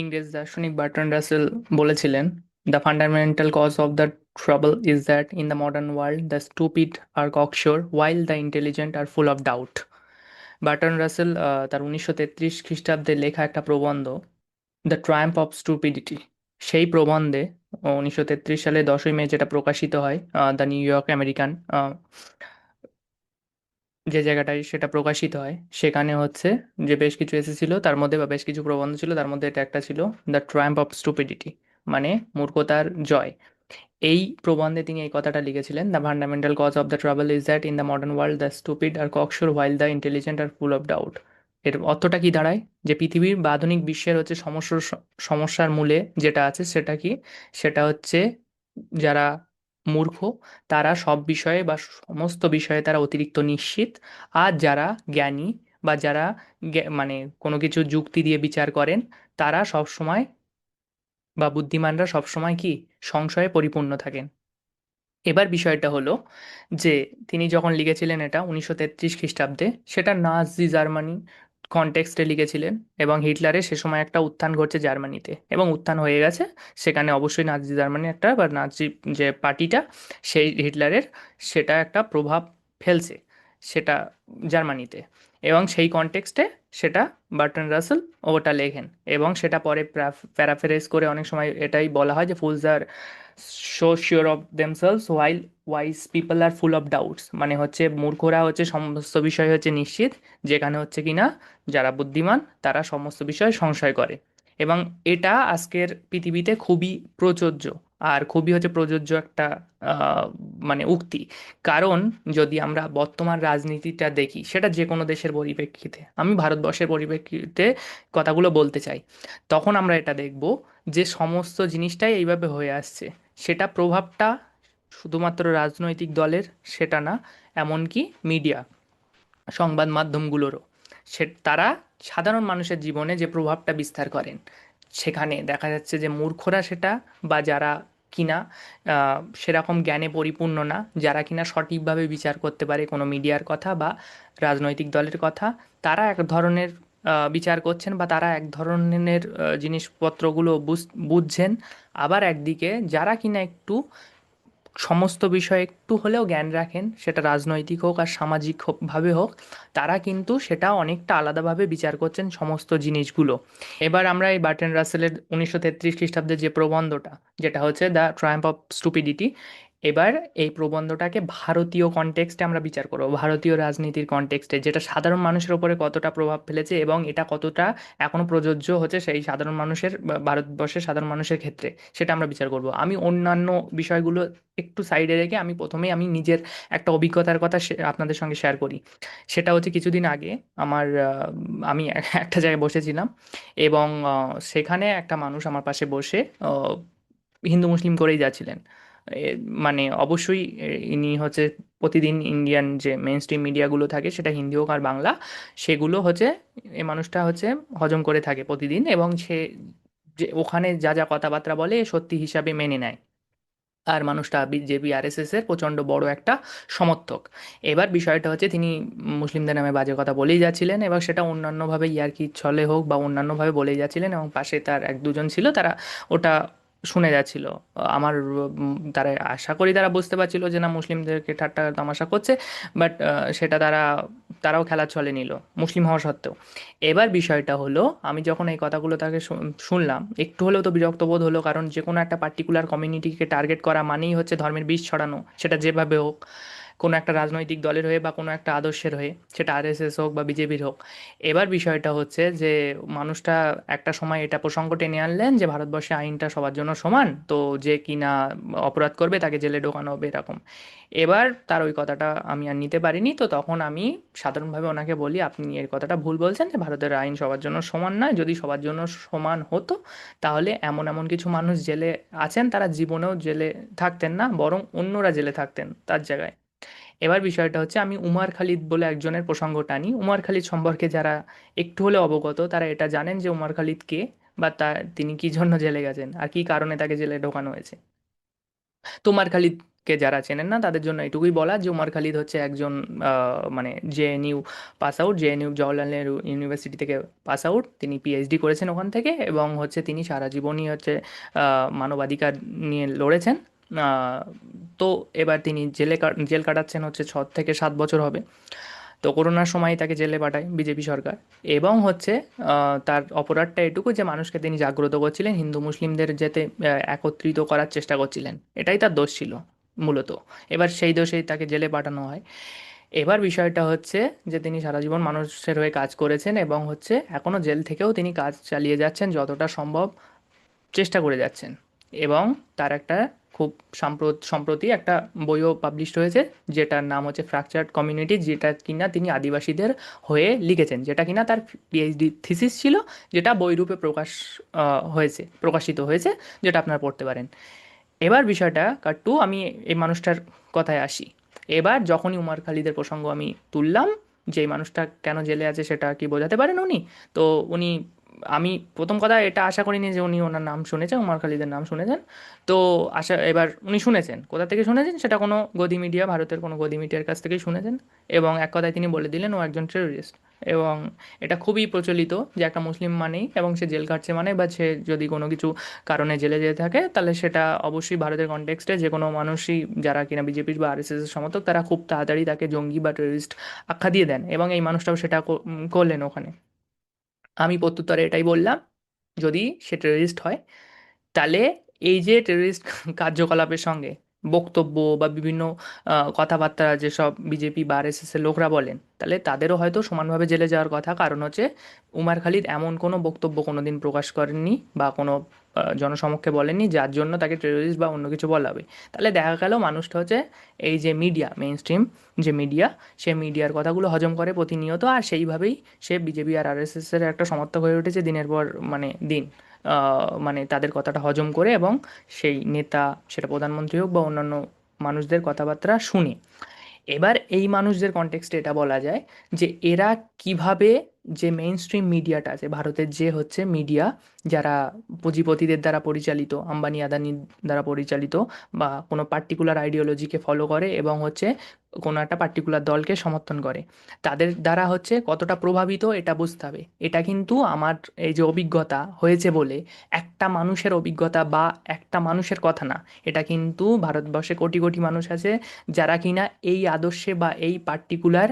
ইংরেজ দার্শনিক Bertrand Russell বলেছিলেন, the fundamental cause of the trouble is that in the modern world the stupid are cocksure while the intelligent are full of doubt. Bertrand Russell তার 1933 খ্রিস্টাব্দে লেখা একটা প্রবন্ধ, the Triumph of stupidity. সেই প্রবন্ধে 1933 সালে 10ই মে যেটা প্রকাশিত হয়, দ্য নিউ ইয়র্ক আমেরিকান যে জায়গাটায় সেটা প্রকাশিত হয়, সেখানে হচ্ছে যে বেশ কিছু এসে ছিল তার মধ্যে, বা বেশ কিছু প্রবন্ধ ছিল তার মধ্যে এটা একটা ছিল, দ্য ট্রায়াম্প অফ স্টুপিডিটি, মানে মূর্খতার জয়। এই প্রবন্ধে তিনি এই কথাটা লিখেছিলেন, the fundamental cause of the trouble is that in the modern world the stupid are cocksure while the intelligent are full of doubt. এর অর্থটা কি দাঁড়ায়, যে পৃথিবীর বা আধুনিক বিশ্বের হচ্ছে সমস্যার মূলে যেটা আছে সেটা কি, সেটা হচ্ছে যারা মূর্খ তারা সব বিষয়ে বা সমস্ত বিষয়ে তারা অতিরিক্ত নিশ্চিত, আর যারা জ্ঞানী বা যারা মানে কোনো কিছু যুক্তি দিয়ে বিচার করেন, তারা সবসময় বা বুদ্ধিমানরা সবসময় কি সংশয়ে পরিপূর্ণ থাকেন। এবার বিষয়টা হলো যে তিনি যখন লিখেছিলেন এটা 1933 খ্রিস্টাব্দে, সেটা নাৎসি জার্মানি কনটেক্সটে লিখেছিলেন, এবং হিটলারের সে সময় একটা উত্থান ঘটছে জার্মানিতে, এবং উত্থান হয়ে গেছে। সেখানে অবশ্যই নাৎসি জার্মানি একটা বা নাৎসি যে পার্টিটা, সেই হিটলারের, সেটা একটা প্রভাব ফেলছে সেটা জার্মানিতে, এবং সেই কনটেক্সটে সেটা বার্ট্রান্ড রাসেল ওটা লেখেন। এবং সেটা পরে প্যারাফ্রেজ করে অনেক সময় এটাই বলা হয় যে fools are so sure of themselves while wise people are full of doubts, মানে হচ্ছে মূর্খরা হচ্ছে সমস্ত বিষয় হচ্ছে নিশ্চিত, যেখানে হচ্ছে কিনা যারা বুদ্ধিমান তারা সমস্ত বিষয়ে সংশয় করে। এবং এটা আজকের পৃথিবীতে খুবই প্রযোজ্য, আর খুবই হচ্ছে প্রযোজ্য একটা আহ, মানে উক্তি। কারণ যদি আমরা বর্তমান রাজনীতিটা দেখি, সেটা যে কোনো দেশের পরিপ্রেক্ষিতে, আমি ভারতবর্ষের পরিপ্রেক্ষিতে কথাগুলো বলতে চাই, তখন আমরা এটা দেখব যে সমস্ত জিনিসটাই এইভাবে হয়ে আসছে। সেটা প্রভাবটা শুধুমাত্র রাজনৈতিক দলের সেটা না, এমনকি মিডিয়া, সংবাদ মাধ্যমগুলোরও, তারা সাধারণ মানুষের জীবনে যে প্রভাবটা বিস্তার করেন, সেখানে দেখা যাচ্ছে যে মূর্খরা সেটা, বা যারা কিনা সেরকম জ্ঞানে পরিপূর্ণ না, যারা কিনা সঠিকভাবে বিচার করতে পারে কোনো মিডিয়ার কথা বা রাজনৈতিক দলের কথা, তারা এক ধরনের বিচার করছেন, বা তারা এক ধরনের জিনিসপত্রগুলো বুঝছেন। আবার একদিকে যারা কিনা একটু সমস্ত বিষয়ে একটু হলেও জ্ঞান রাখেন, সেটা রাজনৈতিক হোক আর সামাজিক ভাবে হোক, তারা কিন্তু সেটা অনেকটা আলাদাভাবে বিচার করছেন সমস্ত জিনিসগুলো। এবার আমরা এই বার্ট্রান্ড রাসেলের 1933 খ্রিস্টাব্দে যে প্রবন্ধটা, যেটা হচ্ছে দ্য ট্রায়াম্প অফ স্টুপিডিটি, এবার এই প্রবন্ধটাকে ভারতীয় কনটেক্সটে আমরা বিচার করব, ভারতীয় রাজনীতির কনটেক্সটে, যেটা সাধারণ মানুষের উপরে কতটা প্রভাব ফেলেছে এবং এটা কতটা এখনো প্রযোজ্য হচ্ছে সেই সাধারণ মানুষের ভারতবর্ষের সাধারণ মানুষের ক্ষেত্রে, সেটা আমরা বিচার করব। আমি অন্যান্য বিষয়গুলো একটু সাইডে রেখে আমি নিজের একটা অভিজ্ঞতার কথা আপনাদের সঙ্গে শেয়ার করি। সেটা হচ্ছে কিছুদিন আগে আমার আমি একটা জায়গায় বসেছিলাম, এবং সেখানে একটা মানুষ আমার পাশে বসে হিন্দু মুসলিম করেই যাচ্ছিলেন। এ, মানে অবশ্যই ইনি হচ্ছে প্রতিদিন ইন্ডিয়ান যে মেন স্ট্রিম মিডিয়াগুলো থাকে, সেটা হিন্দি হোক আর বাংলা, সেগুলো হচ্ছে এই মানুষটা হচ্ছে হজম করে থাকে প্রতিদিন, এবং সে যে ওখানে যা যা কথাবার্তা বলে সত্যি হিসাবে মেনে নেয়। আর মানুষটা বিজেপি আরএসএস এর প্রচণ্ড বড় একটা সমর্থক। এবার বিষয়টা হচ্ছে তিনি মুসলিমদের নামে বাজে কথা বলেই যাচ্ছিলেন, এবং সেটা অন্যান্যভাবে ইয়ার্কির ছলে হোক বা অন্যান্যভাবে বলেই যাচ্ছিলেন, এবং পাশে তার এক দুজন ছিল, তারা ওটা শুনে যাচ্ছিল। আমার তারা আশা করি তারা বুঝতে পারছিল যে না, মুসলিমদেরকে ঠাট্টা তামাশা করছে, বাট সেটা তারাও খেলার ছলে নিল, মুসলিম হওয়া সত্ত্বেও। এবার বিষয়টা হলো, আমি যখন এই কথাগুলো তাকে শুনলাম, একটু হলেও তো বিরক্ত বোধ হলো, কারণ যে কোনো একটা পার্টিকুলার কমিউনিটিকে টার্গেট করা মানেই হচ্ছে ধর্মের বিষ ছড়ানো, সেটা যেভাবে হোক, কোনো একটা রাজনৈতিক দলের হয়ে বা কোনো একটা আদর্শের হয়ে, সেটা আরএসএস হোক বা বিজেপির হোক। এবার বিষয়টা হচ্ছে যে মানুষটা একটা সময় এটা প্রসঙ্গ টেনে আনলেন যে ভারতবর্ষে আইনটা সবার জন্য সমান, তো যে কিনা অপরাধ করবে তাকে জেলে ঢোকানো হবে, এরকম। এবার তার ওই কথাটা আমি আর নিতে পারিনি, তো তখন আমি সাধারণভাবে ওনাকে বলি, আপনি এর কথাটা ভুল বলছেন, যে ভারতের আইন সবার জন্য সমান নয়, যদি সবার জন্য সমান হতো তাহলে এমন এমন কিছু মানুষ জেলে আছেন, তারা জীবনেও জেলে থাকতেন না, বরং অন্যরা জেলে থাকতেন তার জায়গায়। এবার বিষয়টা হচ্ছে, আমি উমার খালিদ বলে একজনের প্রসঙ্গ টানি। উমার খালিদ সম্পর্কে যারা একটু হলেও অবগত, তারা এটা জানেন যে উমার খালিদ কে, বা তিনি কি জন্য জেলে গেছেন আর কি কারণে তাকে জেলে ঢোকানো হয়েছে। তো উমার খালিদ কে যারা চেনেন না তাদের জন্য এটুকুই বলা যে উমর খালিদ হচ্ছে একজন মানে JNU pass out, JNU Jawaharlal Nehru university থেকে পাস আউট, তিনি পিএইচডি করেছেন ওখান থেকে, এবং হচ্ছে তিনি সারা জীবনই হচ্ছে মানবাধিকার নিয়ে লড়েছেন। আহ, তো এবার তিনি জেল কাটাচ্ছেন হচ্ছে 6 থেকে 7 বছর হবে। তো করোনার সময় তাকে জেলে পাঠায় বিজেপি সরকার। এবং হচ্ছে তার অপরাধটা এটুকু যে মানুষকে তিনি জাগ্রত করছিলেন, হিন্দু মুসলিমদের যাতে একত্রিত করার চেষ্টা করছিলেন, এটাই তার দোষ ছিল মূলত। এবার সেই দোষেই তাকে জেলে পাঠানো হয়। এবার বিষয়টা হচ্ছে যে তিনি সারা জীবন মানুষের হয়ে কাজ করেছেন এবং হচ্ছে এখনও জেল থেকেও তিনি কাজ চালিয়ে যাচ্ছেন যতটা সম্ভব, চেষ্টা করে যাচ্ছেন। এবং তার একটা খুব সম্প্রতি একটা বইও পাবলিশড হয়েছে, যেটার নাম হচ্ছে ফ্র্যাকচার্ড কমিউনিটি, যেটা কিনা তিনি আদিবাসীদের হয়ে লিখেছেন, যেটা কিনা তার পিএইচডি থিসিস ছিল, যেটা বইরূপে প্রকাশিত হয়েছে, যেটা আপনারা পড়তে পারেন। এবার বিষয়টা কাট্টু, আমি এই মানুষটার কথায় আসি। এবার যখনই উমার খালিদের প্রসঙ্গ আমি তুললাম, যে এই মানুষটা কেন জেলে আছে সেটা কি বোঝাতে পারেন উনি? তো উনি, আমি প্রথম কথা এটা আশা করিনি যে উনি ওনার নাম শুনেছেন, উমার খালিদের নাম শুনেছেন। তো এবার উনি শুনেছেন, কোথা থেকে শুনেছেন সেটা কোনো গদি মিডিয়া, ভারতের কোনো গদি মিডিয়ার কাছ থেকেই শুনেছেন। এবং এক কথায় তিনি বলে দিলেন ও একজন টেররিস্ট। এবং এটা খুবই প্রচলিত যে একটা মুসলিম মানেই, এবং সে জেল কাটছে মানে, বা সে যদি কোনো কিছু কারণে জেলে যেতে থাকে, তাহলে সেটা অবশ্যই ভারতের কনটেক্সটে যে কোনো মানুষই যারা কিনা বিজেপির বা আরএসএস এর সমর্থক, তারা খুব তাড়াতাড়ি তাকে জঙ্গি বা টেররিস্ট আখ্যা দিয়ে দেন, এবং এই মানুষটাও সেটা করলেন ওখানে। আমি প্রত্যুত্তরে এটাই বললাম, যদি সে টেররিস্ট হয়, তাহলে এই যে টেররিস্ট কার্যকলাপের সঙ্গে বক্তব্য বা বিভিন্ন কথাবার্তা যেসব বিজেপি বা আরএসএস এর লোকরা বলেন, তাহলে তাদেরও হয়তো সমানভাবে জেলে যাওয়ার কথা। কারণ হচ্ছে উমার খালিদ এমন কোনো বক্তব্য কোনোদিন প্রকাশ করেননি বা কোনো জনসমক্ষে বলেননি যার জন্য তাকে টেররিস্ট বা অন্য কিছু বলা হবে। তাহলে দেখা গেল মানুষটা হচ্ছে এই যে মিডিয়া, মেইন স্ট্রিম যে মিডিয়া, সে মিডিয়ার কথাগুলো হজম করে প্রতিনিয়ত, আর সেইভাবেই সে বিজেপি আর আরএসএস এর একটা সমর্থক হয়ে উঠেছে দিনের পর মানে দিন। মানে তাদের কথাটা হজম করে, এবং সেই নেতা, সেটা প্রধানমন্ত্রী হোক বা অন্যান্য মানুষদের কথাবার্তা শুনে। এবার এই মানুষদের কনটেক্সটে এটা বলা যায় যে এরা কিভাবে, যে মেইন স্ট্রিম মিডিয়াটা আছে ভারতের, যে হচ্ছে মিডিয়া যারা পুঁজিপতিদের দ্বারা পরিচালিত, আম্বানি আদানির দ্বারা পরিচালিত, বা কোনো পার্টিকুলার আইডিওলজিকে ফলো করে এবং হচ্ছে কোনো একটা পার্টিকুলার দলকে সমর্থন করে, তাদের দ্বারা হচ্ছে কতটা প্রভাবিত এটা বুঝতে হবে। এটা কিন্তু আমার এই যে অভিজ্ঞতা হয়েছে বলে একটা মানুষের অভিজ্ঞতা বা একটা মানুষের কথা না, এটা কিন্তু ভারতবর্ষে কোটি কোটি মানুষ আছে যারা কিনা এই আদর্শে বা এই পার্টিকুলার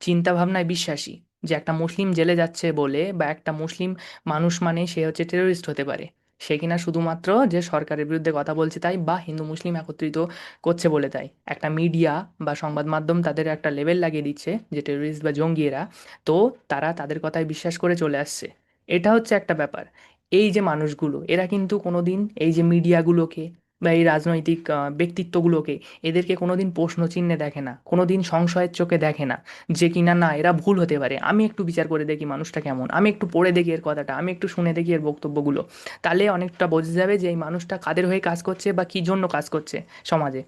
চিন্তাভাবনায় বিশ্বাসী, যে একটা মুসলিম জেলে যাচ্ছে বলে বা একটা মুসলিম মানুষ মানে সে হচ্ছে টেররিস্ট হতে পারে, সে কিনা শুধুমাত্র যে সরকারের বিরুদ্ধে কথা বলছে তাই, বা হিন্দু মুসলিম একত্রিত করছে বলে তাই। একটা মিডিয়া বা সংবাদ মাধ্যম তাদের একটা লেভেল লাগিয়ে দিচ্ছে যে টেররিস্ট বা জঙ্গি এরা, তো তারা তাদের কথায় বিশ্বাস করে চলে আসছে। এটা হচ্ছে একটা ব্যাপার। এই যে মানুষগুলো, এরা কিন্তু কোনোদিন এই যে মিডিয়াগুলোকে বা এই রাজনৈতিক ব্যক্তিত্বগুলোকে, এদেরকে কোনোদিন প্রশ্ন চিহ্নে দেখে না, কোনোদিন সংশয়ের চোখে দেখে না, যে কিনা না এরা ভুল হতে পারে, আমি একটু বিচার করে দেখি মানুষটা কেমন, আমি একটু পড়ে দেখি এর কথাটা, আমি একটু শুনে দেখি এর বক্তব্যগুলো, তাহলে অনেকটা বোঝা যাবে যে এই মানুষটা কাদের হয়ে কাজ করছে বা কী জন্য কাজ করছে সমাজে।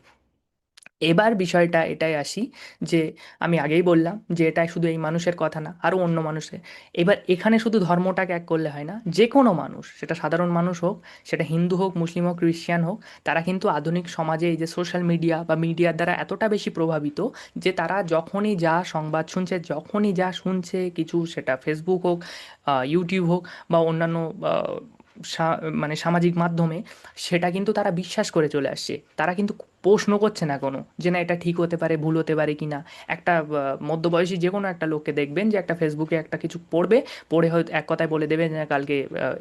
এবার বিষয়টা এটাই আসি, যে আমি আগেই বললাম যে এটা শুধু এই মানুষের কথা না, আরও অন্য মানুষের। এবার এখানে শুধু ধর্মটাকে এক করলে হয় না, যে কোনো মানুষ, সেটা সাধারণ মানুষ হোক, সেটা হিন্দু হোক, মুসলিম হোক, ক্রিশ্চিয়ান হোক, তারা কিন্তু আধুনিক সমাজে এই যে সোশ্যাল মিডিয়া বা মিডিয়ার দ্বারা এতটা বেশি প্রভাবিত, যে তারা যখনই যা সংবাদ শুনছে, যখনই যা শুনছে কিছু, সেটা ফেসবুক হোক, ইউটিউব হোক, বা অন্যান্য মানে সামাজিক মাধ্যমে, সেটা কিন্তু তারা বিশ্বাস করে চলে আসছে। তারা কিন্তু প্রশ্ন করছে না কোনো, যে না এটা ঠিক হতে পারে, ভুল হতে পারে কি না। একটা মধ্যবয়সী যে কোনো একটা লোককে দেখবেন যে একটা ফেসবুকে একটা কিছু পড়বে, পড়ে হয়তো এক কথায় বলে দেবে যে কালকে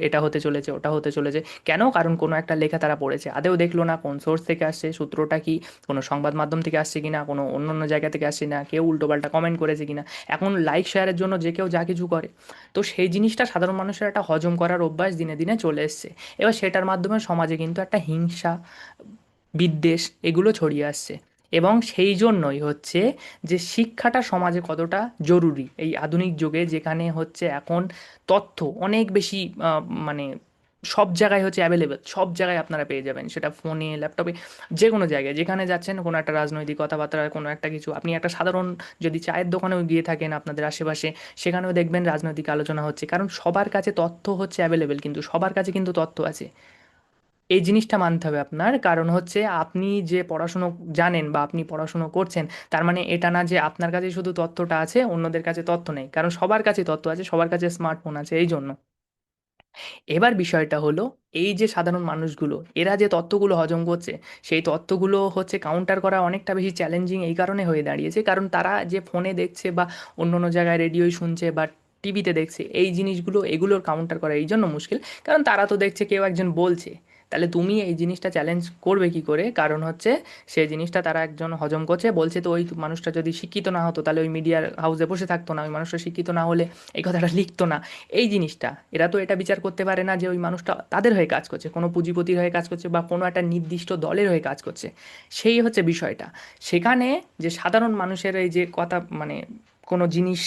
এটা হতে চলেছে, ওটা হতে চলেছে। কেন? কারণ কোনো একটা লেখা তারা পড়েছে, আদেও দেখলো না কোন সোর্স থেকে আসছে, সূত্রটা কি, কোনো সংবাদ মাধ্যম থেকে আসছে কিনা, কোনো অন্য অন্য জায়গা থেকে আসছে না, কেউ উল্টোপাল্টা কমেন্ট করেছে কিনা। এখন লাইক শেয়ারের জন্য যে কেউ যা কিছু করে। তো সেই জিনিসটা সাধারণ মানুষের একটা হজম করার অভ্যাস দিনে দিনে চলে এসছে। এবার সেটার মাধ্যমে সমাজে কিন্তু একটা হিংসা, বিদ্বেষ, এগুলো ছড়িয়ে আসছে। এবং সেই জন্যই হচ্ছে যে শিক্ষাটা সমাজে কতটা জরুরি এই আধুনিক যুগে, যেখানে হচ্ছে এখন তথ্য অনেক বেশি মানে সব জায়গায় হচ্ছে অ্যাভেলেবেল, সব জায়গায় আপনারা পেয়ে যাবেন, সেটা ফোনে, ল্যাপটপে, যে কোনো জায়গায় যেখানে যাচ্ছেন, কোনো একটা রাজনৈতিক কথাবার্তা, কোনো একটা কিছু, আপনি একটা সাধারণ যদি চায়ের দোকানেও গিয়ে থাকেন আপনাদের আশেপাশে, সেখানেও দেখবেন রাজনৈতিক আলোচনা হচ্ছে, কারণ সবার কাছে তথ্য হচ্ছে অ্যাভেলেবেল, কিন্তু সবার কাছে কিন্তু তথ্য আছে। এই জিনিসটা মানতে হবে আপনার, কারণ হচ্ছে আপনি যে পড়াশুনো জানেন বা আপনি পড়াশুনো করছেন, তার মানে এটা না যে আপনার কাছে শুধু তথ্যটা আছে, অন্যদের কাছে তথ্য নেই, কারণ সবার কাছে তথ্য আছে, সবার কাছে স্মার্টফোন আছে, এই জন্য। এবার বিষয়টা হলো, এই যে সাধারণ মানুষগুলো এরা যে তথ্যগুলো হজম করছে, সেই তথ্যগুলো হচ্ছে কাউন্টার করা অনেকটা বেশি চ্যালেঞ্জিং এই কারণে হয়ে দাঁড়িয়েছে, কারণ তারা যে ফোনে দেখছে বা অন্য অন্য জায়গায় রেডিওই শুনছে বা টিভিতে দেখছে, এই জিনিসগুলো এগুলোর কাউন্টার করা এই জন্য মুশকিল, কারণ তারা তো দেখছে কেউ একজন বলছে। তাহলে তুমি এই জিনিসটা চ্যালেঞ্জ করবে কি করে? কারণ হচ্ছে সেই জিনিসটা তারা একজন হজম করছে বলছে, তো ওই মানুষটা যদি শিক্ষিত না হতো তাহলে ওই মিডিয়ার হাউসে বসে থাকতো না, ওই মানুষটা শিক্ষিত না হলে এই কথাটা লিখতো না। এই জিনিসটা এরা তো এটা বিচার করতে পারে না যে ওই মানুষটা তাদের হয়ে কাজ করছে, কোনো পুঁজিপতির হয়ে কাজ করছে বা কোনো একটা নির্দিষ্ট দলের হয়ে কাজ করছে। সেই হচ্ছে বিষয়টা। সেখানে যে সাধারণ মানুষের এই যে কথা, মানে কোনো জিনিস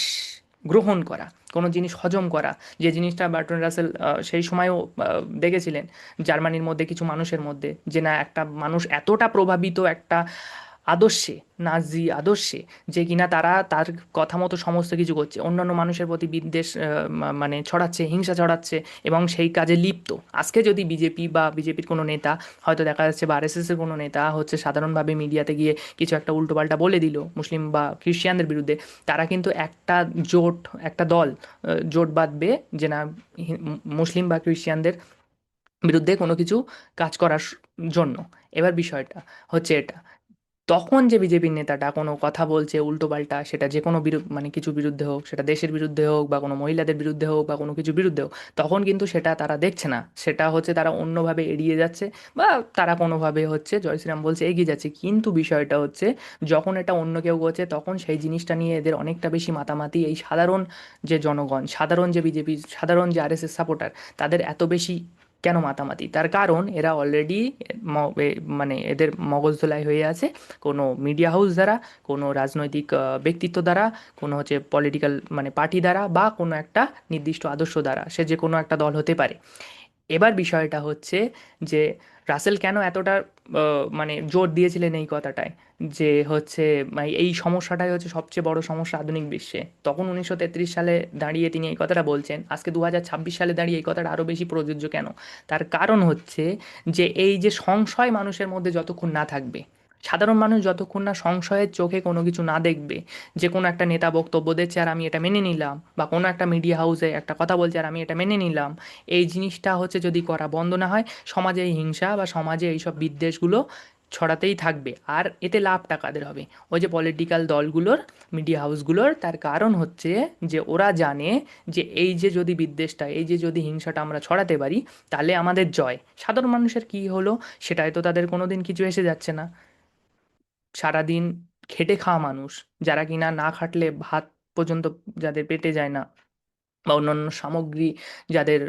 গ্রহণ করা, কোনো জিনিস হজম করা, যে জিনিসটা বার্টন রাসেল সেই সময়ও দেখেছিলেন জার্মানির মধ্যে কিছু মানুষের মধ্যে, যে না একটা মানুষ এতটা প্রভাবিত একটা আদর্শে, নাজি আদর্শে, যে কিনা তারা তার কথা মতো সমস্ত কিছু করছে, অন্যান্য মানুষের প্রতি বিদ্বেষ মানে ছড়াচ্ছে, হিংসা ছড়াচ্ছে এবং সেই কাজে লিপ্ত। আজকে যদি বিজেপি বা বিজেপির কোনো নেতা, হয়তো দেখা যাচ্ছে বা আরএসএসের কোনো নেতা হচ্ছে সাধারণভাবে মিডিয়াতে গিয়ে কিছু একটা উল্টোপাল্টা বলে দিল মুসলিম বা খ্রিস্টিয়ানদের বিরুদ্ধে, তারা কিন্তু একটা জোট, একটা দল জোট বাঁধবে যে না মুসলিম বা খ্রিস্টিয়ানদের বিরুদ্ধে কোনো কিছু কাজ করার জন্য। এবার বিষয়টা হচ্ছে এটা, তখন যে বিজেপির নেতাটা কোনো কথা বলছে উল্টোপাল্টা, সেটা যে কোনো মানে কিছুর বিরুদ্ধে হোক, সেটা দেশের বিরুদ্ধে হোক বা কোনো মহিলাদের বিরুদ্ধে হোক বা কোনো কিছুর বিরুদ্ধে হোক, তখন কিন্তু সেটা তারা দেখছে না, সেটা হচ্ছে তারা অন্যভাবে এড়িয়ে যাচ্ছে বা তারা কোনোভাবে হচ্ছে জয় শ্রীরাম বলছে এগিয়ে যাচ্ছে। কিন্তু বিষয়টা হচ্ছে, যখন এটা অন্য কেউ করছে তখন সেই জিনিসটা নিয়ে এদের অনেকটা বেশি মাতামাতি। এই সাধারণ যে জনগণ, সাধারণ যে বিজেপি, সাধারণ যে আরএসএস সাপোর্টার, তাদের এত বেশি কেন মাতামাতি? তার কারণ এরা অলরেডি মানে এদের মগজধোলাই হয়ে আছে কোনো মিডিয়া হাউস দ্বারা, কোনো রাজনৈতিক ব্যক্তিত্ব দ্বারা, কোনো হচ্ছে পলিটিক্যাল মানে পার্টি দ্বারা বা কোনো একটা নির্দিষ্ট আদর্শ দ্বারা, সে যে কোনো একটা দল হতে পারে। এবার বিষয়টা হচ্ছে যে রাসেল কেন এতটা মানে জোর দিয়েছিলেন এই কথাটায়, যে হচ্ছে মানে এই সমস্যাটাই হচ্ছে সবচেয়ে বড় সমস্যা আধুনিক বিশ্বে। তখন 1933 সালে দাঁড়িয়ে তিনি এই কথাটা বলছেন, আজকে 2026 সালে দাঁড়িয়ে এই কথাটা আরও বেশি প্রযোজ্য কেন? তার কারণ হচ্ছে যে এই যে সংশয় মানুষের মধ্যে যতক্ষণ না থাকবে, সাধারণ মানুষ যতক্ষণ না সংশয়ের চোখে কোনো কিছু না দেখবে, যে কোনো একটা নেতা বক্তব্য দিচ্ছে আর আমি এটা মেনে নিলাম, বা কোনো একটা মিডিয়া হাউসে একটা কথা বলছে আর আমি এটা মেনে নিলাম, এই জিনিসটা হচ্ছে যদি করা বন্ধ না হয়, সমাজে এই হিংসা বা সমাজে এইসব বিদ্বেষগুলো ছড়াতেই থাকবে। আর এতে লাভটা কাদের হবে? ওই যে পলিটিক্যাল দলগুলোর, মিডিয়া হাউসগুলোর। তার কারণ হচ্ছে যে ওরা জানে যে এই যে যদি বিদ্বেষটা, এই যে যদি হিংসাটা আমরা ছড়াতে পারি, তাহলে আমাদের জয়। সাধারণ মানুষের কী হলো সেটাই তো তাদের কোনো দিন কিছু এসে যাচ্ছে না। সারাদিন খেটে খাওয়া মানুষ, যারা কিনা না খাটলে ভাত পর্যন্ত যাদের পেটে যায় না, বা অন্যান্য সামগ্রী যাদের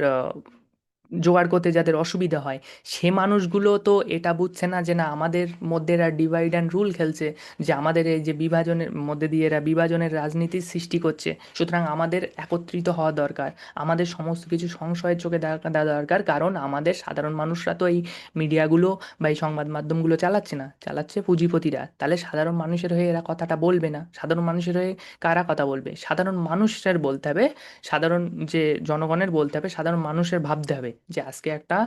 জোগাড় করতে যাদের অসুবিধা হয়, সে মানুষগুলো তো এটা বুঝছে না যে না আমাদের মধ্যে এরা ডিভাইড অ্যান্ড রুল খেলছে, যে আমাদের এই যে বিভাজনের মধ্যে দিয়ে এরা বিভাজনের রাজনীতির সৃষ্টি করছে। সুতরাং আমাদের একত্রিত হওয়া দরকার, আমাদের সমস্ত কিছু সংশয়ের চোখে দেখা দেওয়া দরকার, কারণ আমাদের সাধারণ মানুষরা তো এই মিডিয়াগুলো বা এই সংবাদ মাধ্যমগুলো চালাচ্ছে না, চালাচ্ছে পুঁজিপতিরা। তাহলে সাধারণ মানুষের হয়ে এরা কথাটা বলবে না। সাধারণ মানুষের হয়ে কারা কথা বলবে? সাধারণ মানুষের বলতে হবে, সাধারণ যে জনগণের বলতে হবে, সাধারণ মানুষের ভাবতে হবে যে আজকে একটা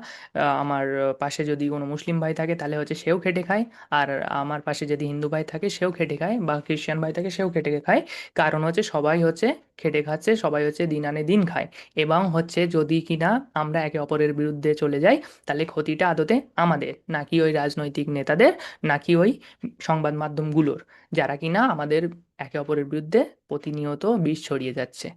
আমার পাশে যদি কোনো মুসলিম ভাই থাকে তাহলে হচ্ছে সেও খেটে খায়, আর আমার পাশে যদি হিন্দু ভাই থাকে সেও খেটে খায়, বা খ্রিস্টান ভাই থাকে সেও খেটে খায়। কারণ হচ্ছে সবাই হচ্ছে খেটে খাচ্ছে, সবাই হচ্ছে দিন আনে দিন খায়। এবং হচ্ছে যদি কিনা আমরা একে অপরের বিরুদ্ধে চলে যাই, তাহলে ক্ষতিটা আদতে আমাদের, নাকি ওই রাজনৈতিক নেতাদের, নাকি ওই সংবাদ মাধ্যমগুলোর, যারা কিনা আমাদের একে অপরের বিরুদ্ধে প্রতিনিয়ত বিষ ছড়িয়ে যাচ্ছে।